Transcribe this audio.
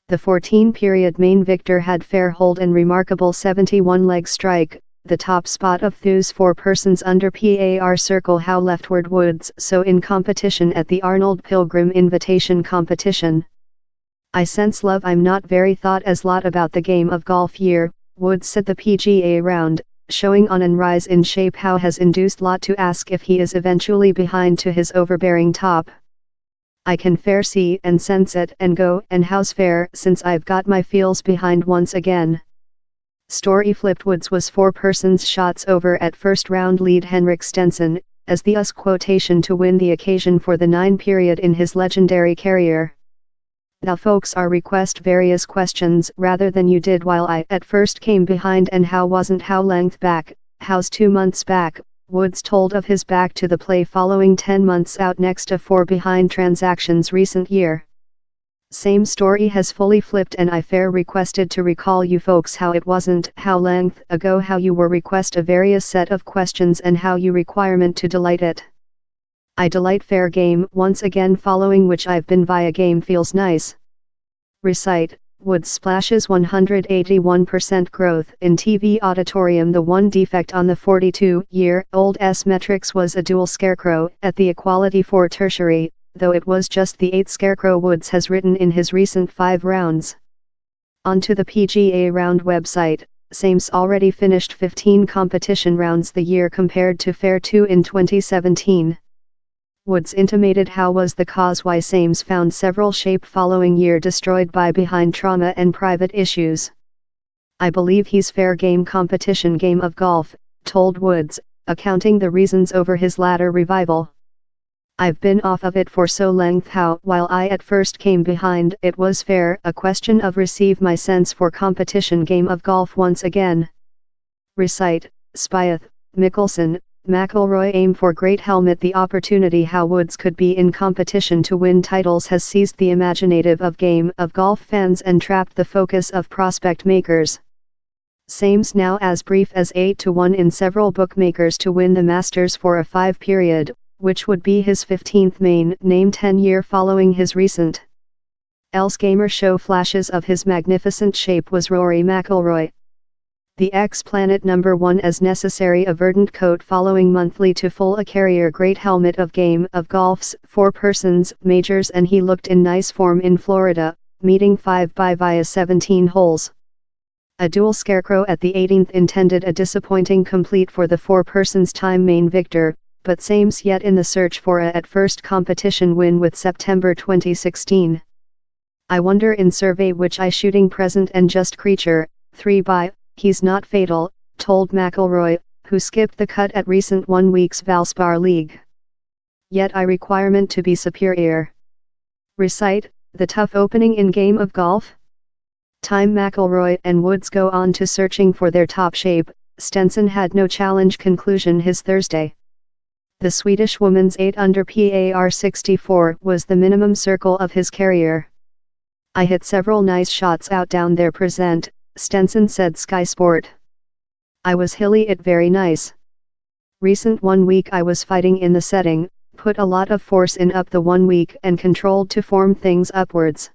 The 14-period main victor had fair hold and remarkable 71-leg strike, the top spot of Thu's 4 persons under par circle how leftward Woods so in competition at the Arnold Pilgrim invitation competition. I sense love I'm not very thought as lot about the game of golf year, Woods said the PGA round, showing on an rise in shape how has induced lot to ask if he is eventually behind to his overbearing top. I can fair see and sense it and go and how's fair since I've got my feels behind once again. Story flipped Woods was 4 persons shots over at first round lead Henrik Stenson, as the US quotation to win the occasion for the 9 period in his legendary career. Now folks are request various questions rather than you did while I at first came behind and how wasn't how length back, how's 2 months back, Woods told of his back to the play following 10 months out next to 4 behind transactions recent year. Same story has fully flipped and I fair requested to recall you folks how it wasn't how length ago how you were request a various set of questions and how you requirement to delight it. I delight fair game once again following which I've been via game feels nice. Recite, Woods splashes 181% growth in TV auditorium. The one defect on the 42-year-old S metrics was a dual scarecrow at the Equality for Tertiary, though it was just the 8th scarecrow Woods has written in his recent 5 rounds. Onto the PGA round website, Sames already finished 15 competition rounds the year compared to fair 2 in 2017. Woods intimated how was the cause why Sames found several shape following year destroyed by behind trauma and private issues. I believe he's fair game competition game of golf, told Woods, accounting the reasons over his latter revival. I've been off of it for so length how while I at first came behind it was fair a question of receive my sense for competition game of golf once again. Recite, Spieth, Mickelson, McIlroy aim for great helmet. The opportunity how Woods could be in competition to win titles has seized the imaginative of game of golf fans and trapped the focus of prospect makers. Sames now as brief as 8-1 in several bookmakers to win the Masters for a 5 period, which would be his 15th main name 10-year following his recent else gamer show flashes of his magnificent shape was Rory McIlroy. The ex-planet number 1 as necessary a verdant coat following monthly to full a carrier great helmet of game of golf's 4 persons majors and he looked in nice form in Florida, meeting 5 by via 17 holes. A dual scarecrow at the 18th intended a disappointing complete for the 4 persons time main victor, but Sames yet in the search for a at first competition win with September 2016. I wonder in survey which I shooting present and just creature, 3 by, he's not fatal, told McIlroy, who skipped the cut at recent 1 week's Valspar League. Yet I requirement to be superior. Recite, the tough opening in game of golf? Time McIlroy and Woods go on to searching for their top shape, Stenson had no challenge conclusion his Thursday. The Swedish woman's 8 under par 64 was the minimum circle of his career. I hit several nice shots out down there present, Stenson said Sky Sport. I was hilly it very nice. Recent 1 week I was fighting in the setting, put a lot of force in up the 1 week and controlled to form things upwards.